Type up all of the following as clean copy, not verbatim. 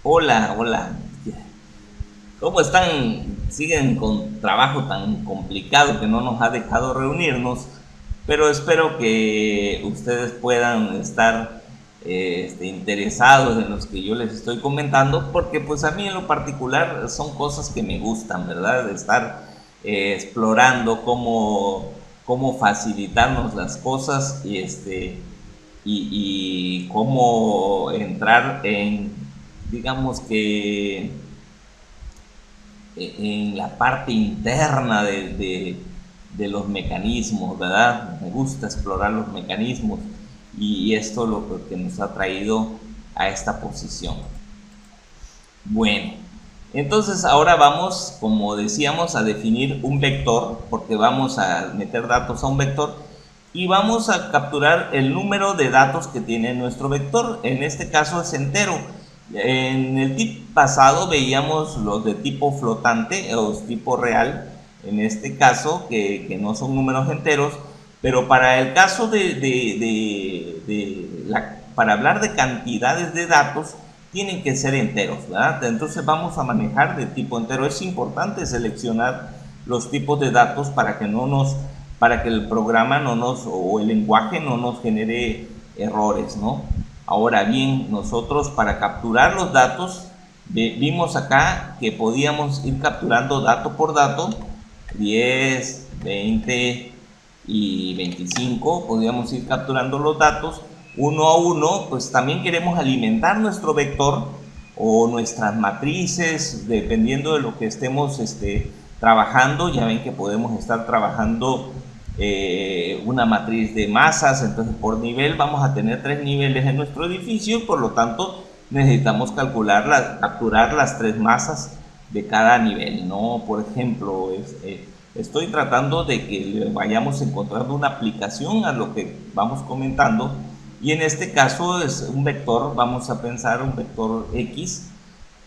Hola, hola. ¿Cómo están? Siguen con trabajo tan complicado que no nos ha dejado reunirnos, pero espero que ustedes puedan estar interesados en los que yo les estoy comentando, porque pues a mí en lo particular son cosas que me gustan, ¿verdad? De estar explorando cómo facilitarnos las cosas y cómo entrar en, digamos que, en la parte interna de los mecanismos, ¿verdad? Me gusta explorar los mecanismos y esto es lo que nos ha traído a esta posición. Bueno, entonces ahora vamos, como decíamos, a definir un vector, porque vamos a meter datos a un vector y vamos a capturar el número de datos que tiene nuestro vector. En este caso es entero. En el tip pasado veíamos los de tipo flotante o tipo real, en este caso, que no son números enteros, pero para el caso para hablar de cantidades de datos, tienen que ser enteros, ¿verdad? Entonces vamos a manejar de tipo entero. Es importante seleccionar los tipos de datos para que el programa o el lenguaje no nos genere errores, ¿no? Ahora bien, nosotros para capturar los datos, vimos acá que podíamos ir capturando dato por dato, 10, 20 y 25, podíamos ir capturando los datos uno a uno. Pues también queremos alimentar nuestro vector o nuestras matrices, dependiendo de lo que estemos trabajando. Ya ven que podemos estar trabajando una matriz de masas, entonces por nivel vamos a tener 3 niveles en nuestro edificio, por lo tanto necesitamos capturar las 3 masas de cada nivel, ¿no? Por ejemplo, estoy tratando de que le vayamos encontrando una aplicación a lo que vamos comentando, y en este caso es un vector. Vamos a pensar un vector X,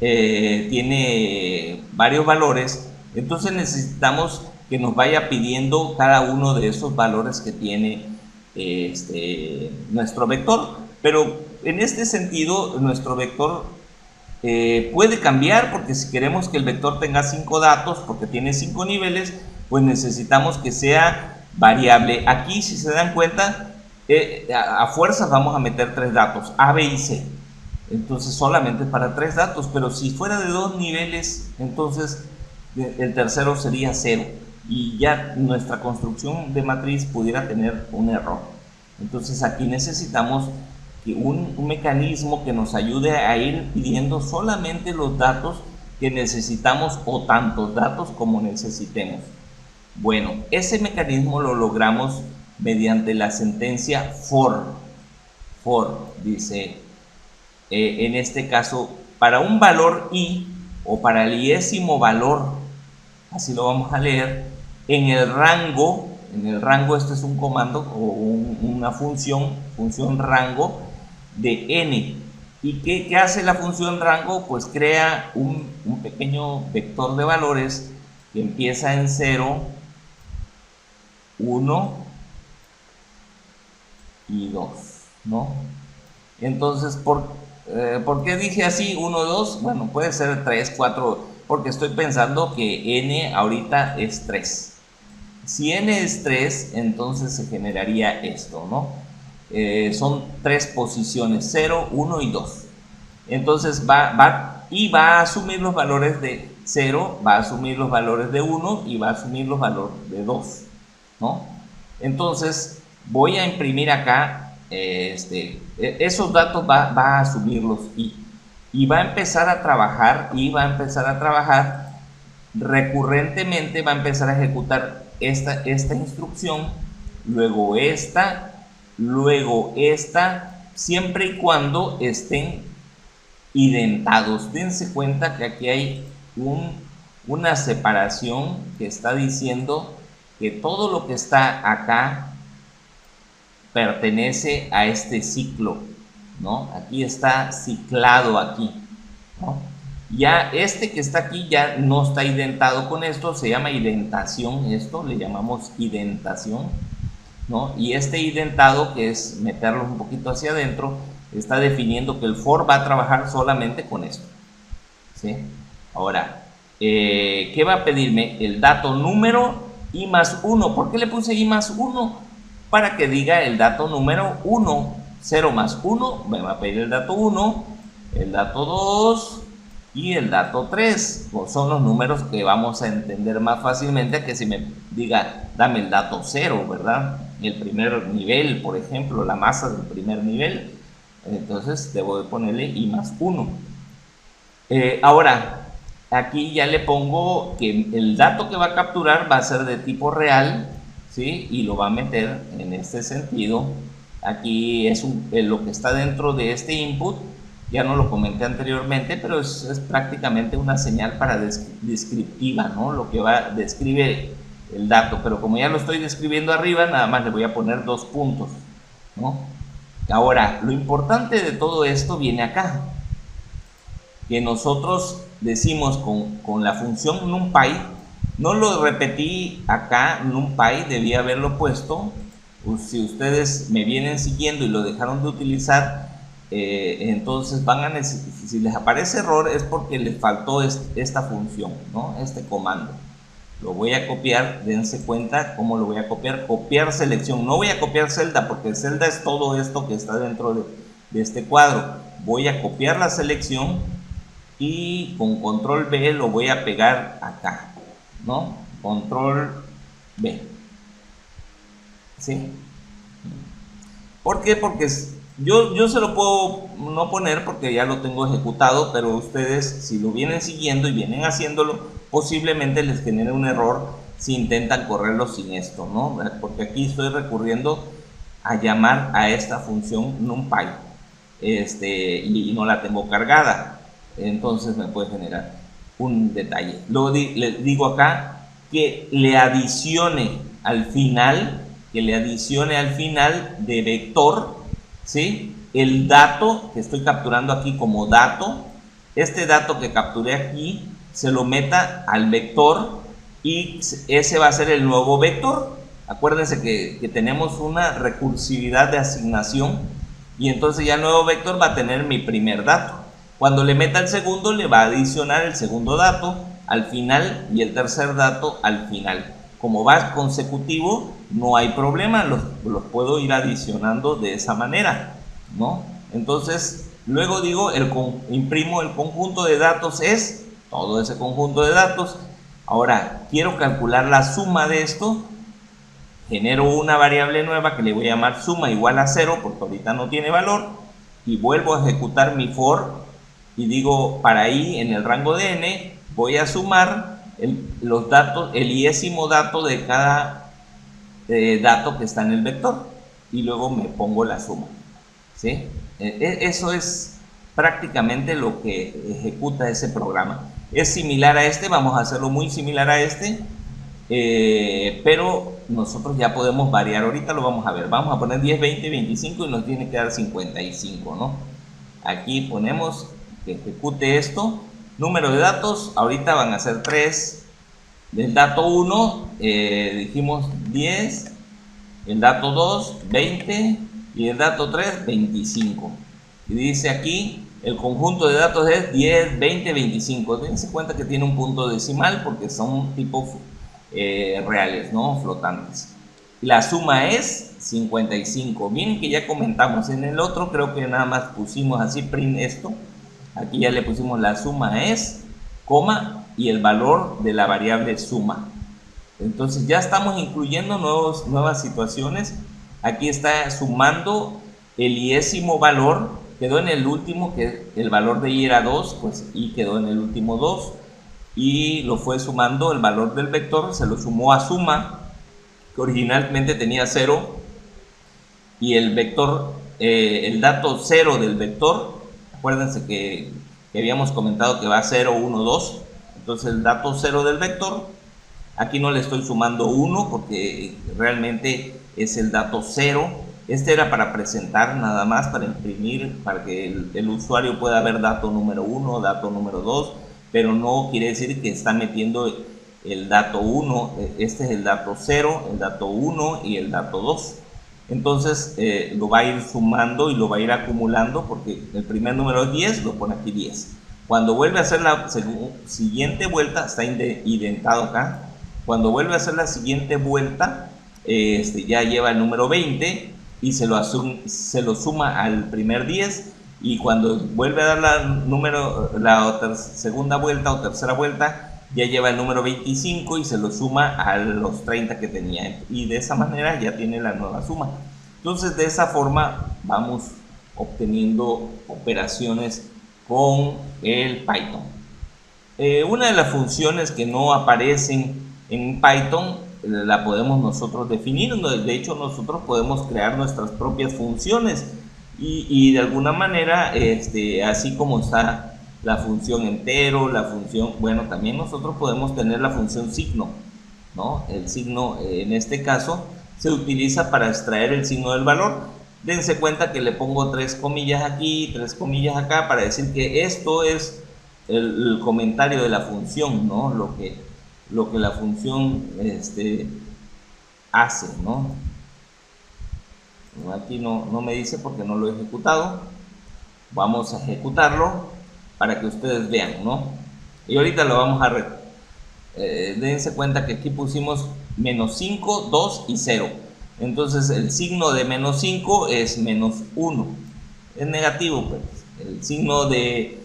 tiene varios valores, entonces necesitamos que nos vaya pidiendo cada uno de esos valores que tiene nuestro vector. Pero en este sentido nuestro vector puede cambiar, porque si queremos que el vector tenga 5 datos, porque tiene 5 niveles, pues necesitamos que sea variable. Aquí, si se dan cuenta, a fuerzas vamos a meter 3 datos, A, B y C. Entonces solamente para 3 datos, pero si fuera de 2 niveles, entonces el tercero sería 0 y ya nuestra construcción de matriz pudiera tener un error. Entonces aquí necesitamos un mecanismo que nos ayude a ir pidiendo solamente los datos que necesitamos o tantos datos como necesitemos. Bueno, ese mecanismo lo logramos mediante la sentencia for. Dice, en este caso, para un valor i o para el iésimo valor, así lo vamos a leer, en el rango, este es un comando o una función rango de n. ¿Y qué hace la función rango? Pues crea un pequeño vector de valores que empieza en 0, 1 y 2, ¿no? Entonces, ¿por qué dije así 1, 2? Bueno, puede ser 3, 4, porque estoy pensando que n ahorita es 3. Si n es 3, entonces se generaría esto, ¿no? Son 3 posiciones, 0, 1 y 2. Entonces va a asumir los valores de 0, va a asumir los valores de 1 y va a asumir los valores de 2, ¿no? Entonces voy a imprimir acá esos datos, va a asumirlos y va a empezar a trabajar, recurrentemente. Va a empezar a ejecutar esta instrucción, luego esta, siempre y cuando estén identados. Dense cuenta que aquí hay una separación que está diciendo que todo lo que está acá pertenece a este ciclo, ¿no? Aquí está ciclado aquí, ¿no? Ya este que está aquí ya no está identado con esto, se llama identación, esto le llamamos identación, ¿no? Y este identado, que es meterlo un poquito hacia adentro, está definiendo que el for va a trabajar solamente con esto. ¿sí? Ahora, ¿qué va a pedirme? El dato número i más 1. ¿Por qué le puse i más 1? Para que diga el dato número 1. 0 más 1, me va a pedir el dato 1, el dato 2 y el dato 3. Son los números que vamos a entender más fácilmente que si me diga, dame el dato 0, ¿verdad? El primer nivel, por ejemplo, la masa del primer nivel. Entonces debo de ponerle i más 1. Ahora, aquí ya le pongo que el dato que va a capturar va a ser de tipo real, ¿sí? Y lo va a meter en este sentido. Aquí es lo que está dentro de este input. Ya no lo comenté anteriormente, pero es prácticamente una señal para descriptiva, ¿no? Lo que describe el dato. Pero como ya lo estoy describiendo arriba, nada más le voy a poner 2 puntos, ¿no? Ahora, lo importante de todo esto viene acá, que nosotros decimos con la función numpy. No lo repetí acá, numpy, debía haberlo puesto. Si ustedes me vienen siguiendo y lo dejaron de utilizar, entonces van a necesitar, si les aparece error es porque les faltó esta función, ¿no? Este comando. Lo voy a copiar, dense cuenta cómo lo voy a copiar. Copiar selección, no voy a copiar celda porque celda es todo esto que está dentro de este cuadro. Voy a copiar la selección y con control B lo voy a pegar acá, ¿no? Control B, ¿sí? ¿Por qué? Porque yo se lo puedo no poner porque ya lo tengo ejecutado, pero ustedes, si lo vienen siguiendo y vienen haciéndolo, posiblemente les genere un error si intentan correrlo sin esto, ¿no? Porque aquí estoy recurriendo a llamar a esta función numpy, y no la tengo cargada. Entonces me puede generar un detalle. Luego le digo acá que le adicione al final, de vector, ¿sí? El dato que estoy capturando aquí como dato, este dato que capturé aquí, se lo meta al vector y ese va a ser el nuevo vector. Acuérdense que tenemos una recursividad de asignación y entonces ya el nuevo vector va a tener mi primer dato. Cuando le meta el segundo, le va a adicionar el segundo dato al final y el tercer dato al final. Como va consecutivo, no hay problema, los puedo ir adicionando de esa manera, ¿no? Entonces, luego digo, imprimo el conjunto de datos, es todo ese conjunto de datos. Ahora, quiero calcular la suma de esto. Genero una variable nueva que le voy a llamar suma igual a 0, porque ahorita no tiene valor, y vuelvo a ejecutar mi for y digo, para i en el rango de n voy a sumar los datos, el iésimo dato de cada dato que está en el vector y luego me pongo la suma, ¿sí? Eso es prácticamente lo que ejecuta ese programa. Es similar a este, vamos a hacerlo muy similar a este, pero nosotros ya podemos variar. Ahorita lo vamos a ver. Vamos a poner 10, 20, 25 y nos tiene que dar 55, ¿no? Aquí ponemos que ejecute esto. Número de datos, ahorita van a ser 3. Del dato 1 dijimos 10, el dato 2 20 y el dato 3 25. Y dice aquí el conjunto de datos es 10, 20, 25. Dense cuenta que tiene un punto decimal porque son tipo reales, ¿no? Flotantes. La suma es 55. Bien que ya comentamos en el otro, creo que nada más pusimos así print esto. Aquí ya le pusimos la suma es, coma, y el valor de la variable suma. Entonces ya estamos incluyendo nuevas situaciones. Aquí está sumando el iésimo valor, quedó en el último, que el valor de i era 2, pues i quedó en el último 2, y lo fue sumando el valor del vector, se lo sumó a suma, que originalmente tenía 0, y el vector, el dato 0 del vector, acuérdense que habíamos comentado que va 0, 1, 2, entonces el dato 0 del vector, aquí no le estoy sumando 1 porque realmente es el dato 0, este era para presentar nada más, para imprimir, para que el usuario pueda ver dato número 1, dato número 2, pero no quiere decir que está metiendo el dato 1, este es el dato 0, el dato 1 y el dato 2. Entonces lo va a ir sumando y lo va a ir acumulando porque el primer número es 10, lo pone aquí 10. Cuando vuelve a hacer la siguiente vuelta, está indentado acá, cuando vuelve a hacer la siguiente vuelta, ya lleva el número 20 y se lo suma al primer 10, y cuando vuelve a dar la segunda vuelta o tercera vuelta, ya lleva el número 25 y se lo suma a los 30 que tenía, y de esa manera ya tiene la nueva suma. Entonces, de esa forma vamos obteniendo operaciones con el Python. Una de las funciones que no aparecen en Python la podemos nosotros definir. De hecho, nosotros podemos crear nuestras propias funciones y de alguna manera, así como está la función entero, la función, bueno, también nosotros podemos tener la función signo, ¿no? El signo, en este caso, se utiliza para extraer el signo del valor. Dense cuenta que le pongo 3 comillas aquí, 3 comillas acá, para decir que esto es el comentario de la función, ¿no? Lo que la función hace, ¿no? Aquí no me dice porque no lo he ejecutado. Vamos a ejecutarlo para que ustedes vean, ¿no? Y ahorita lo vamos a dense cuenta que aquí pusimos menos 5, 2 y 0. Entonces el signo de menos 5 es menos 1. Es negativo, pues. El signo de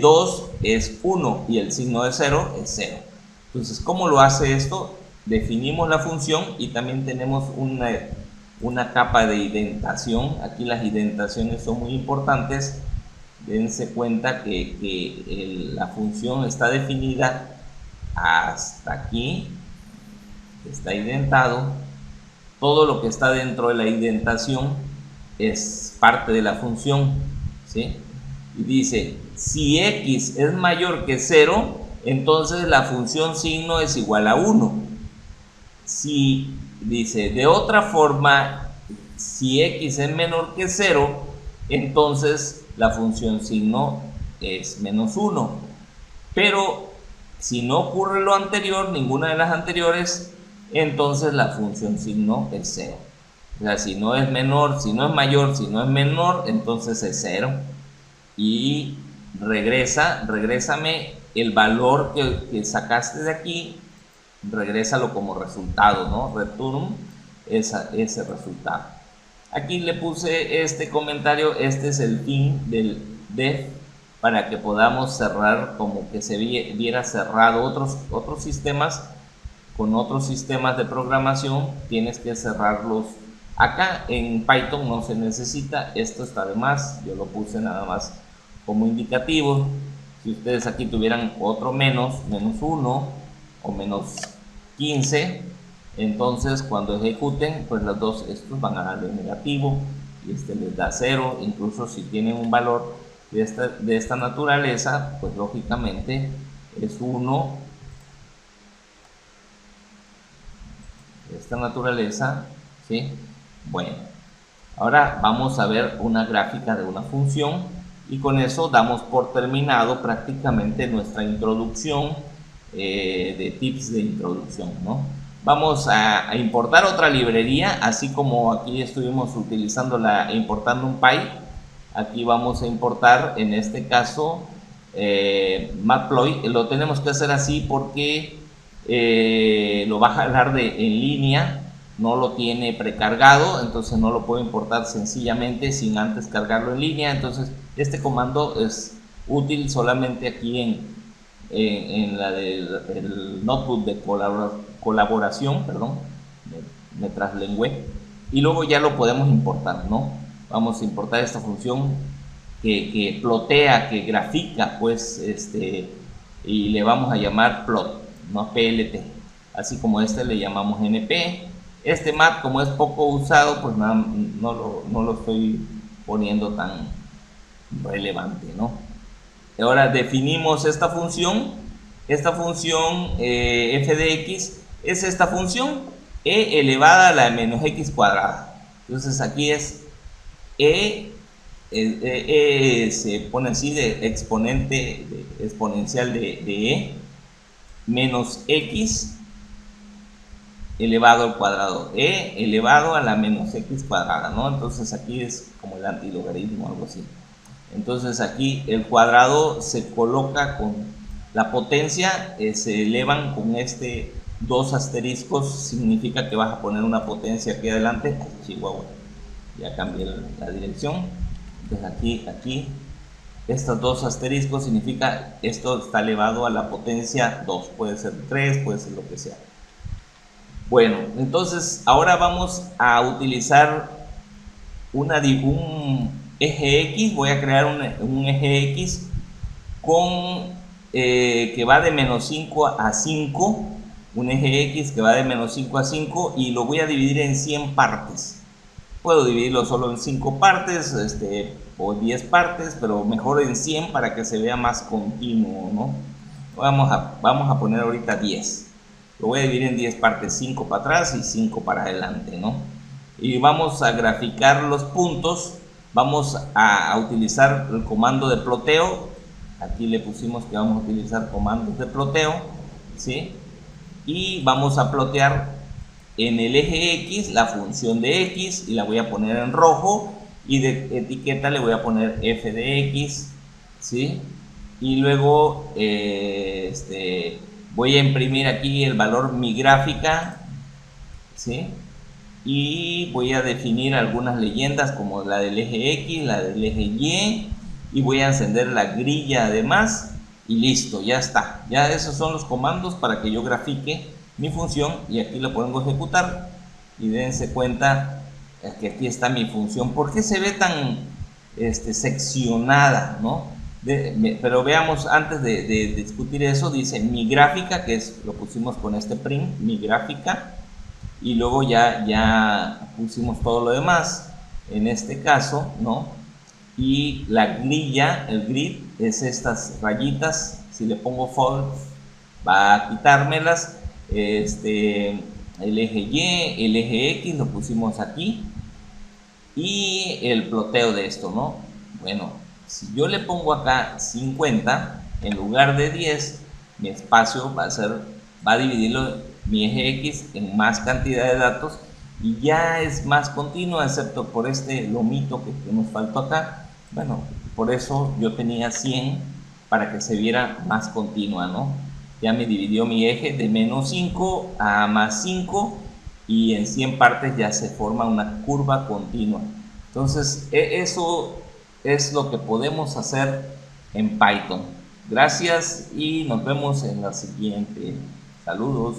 2 es 1 y el signo de 0 es 0. Entonces, ¿cómo lo hace esto? Definimos la función y también tenemos una capa de indentación. Aquí las indentaciones son muy importantes. Dense cuenta que la función está definida hasta aquí, está indentado. Todo lo que está dentro de la indentación es parte de la función, ¿sí? Y dice, si x es mayor que 0, entonces la función signo es igual a 1. Si dice de otra forma, si x es menor que 0, entonces la función signo es menos 1. Pero si no ocurre lo anterior, ninguna de las anteriores, entonces la función signo es 0. O sea, si no es menor, si no es mayor, si no es menor, entonces es 0. Y regrésame el valor que sacaste de aquí, regrésalo como resultado, ¿no? Return ese resultado. Aquí le puse este comentario, este es el fin del def, para que podamos cerrar, como que se viera cerrado otros sistemas. Con otros sistemas de programación tienes que cerrarlos. Acá en Python no se necesita, esto está de más, yo lo puse nada más como indicativo. Si ustedes aquí tuvieran otro menos 1 o menos 15, entonces cuando ejecuten, pues los dos estos van a darle negativo y les da 0. Incluso si tienen un valor de esta naturaleza, pues lógicamente es 1. De esta naturaleza, ¿sí? Bueno, ahora vamos a ver una gráfica de una función y con eso damos por terminado prácticamente nuestra introducción de tips de introducción, ¿no? Vamos a importar otra librería, así como aquí estuvimos utilizando importando un Py. Aquí vamos a importar, en este caso, Matplotlib. Lo tenemos que hacer así porque lo va a jalar en línea, no lo tiene precargado, entonces no lo puedo importar sencillamente sin antes cargarlo en línea. Entonces este comando es útil solamente aquí en la del notebook de colaboración, perdón, me traslengüé, y luego ya lo podemos importar, ¿no? Vamos a importar esta función que plotea, que grafica, pues, y le vamos a llamar plot, no plt, así como le llamamos np. Mat, como es poco usado, pues nada, no lo estoy poniendo tan relevante, ¿no? Ahora definimos esta función f de x es esta función e elevada a la menos x cuadrada. Entonces aquí es se pone así, de exponente exponencial de e menos x elevado al cuadrado, e elevado a la menos x cuadrada, ¿no? Entonces aquí es como el antilogaritmo, algo así. Entonces aquí el cuadrado se coloca con la potencia, se elevan con este 2 asteriscos, significa que vas a poner una potencia aquí adelante. Ay, Chihuahua, ya cambié la dirección. Entonces aquí, estos 2 asteriscos significa esto está elevado a la potencia 2, puede ser 3, puede ser lo que sea. Bueno, entonces ahora vamos a utilizar un eje X. Voy a crear un eje X con que va de menos 5 a 5, un eje X que va de menos 5 a 5, y lo voy a dividir en 100 partes. Puedo dividirlo solo en 5 partes o 10 partes, pero mejor en 100 para que se vea más continuo, ¿no? Vamos a poner ahorita 10. Lo voy a dividir en 10 partes, 5 para atrás y 5 para adelante, ¿no? Y vamos a graficar los puntos. Vamos a utilizar el comando de ploteo. Aquí le pusimos que vamos a utilizar comandos de ploteo, ¿sí? Y vamos a plotear en el eje X la función de X, y la voy a poner en rojo, y de etiqueta le voy a poner f de X, ¿sí? Y luego voy a imprimir aquí el valor mi gráfica, ¿sí? Y voy a definir algunas leyendas como la del eje X, la del eje y voy a encender la grilla además, y listo, ya está. Ya esos son los comandos para que yo grafique mi función, y aquí lo pongo a ejecutar, y dense cuenta que aquí está mi función. ¿Por qué se ve tan seccionada, no? Pero veamos, antes de discutir eso, dice mi gráfica, que es, lo pusimos con este print, mi gráfica, y luego ya pusimos todo lo demás, en este caso, ¿no? Y la grilla, el grid, es estas rayitas. Si le pongo fold, va a quitármelas. El eje Y, el eje X lo pusimos aquí, y el ploteo de esto, ¿no? Bueno, si yo le pongo acá 50 en lugar de 10, mi espacio va a dividirlo, mi eje X, en más cantidad de datos, y ya es más continuo, excepto por este lomito que nos faltó acá. Bueno, por eso yo tenía 100 para que se viera más continua, ¿no? Ya me dividió mi eje de menos 5 a más 5, y en 100 partes ya se forma una curva continua. Entonces, eso es lo que podemos hacer en Python. Gracias y nos vemos en la siguiente. Saludos.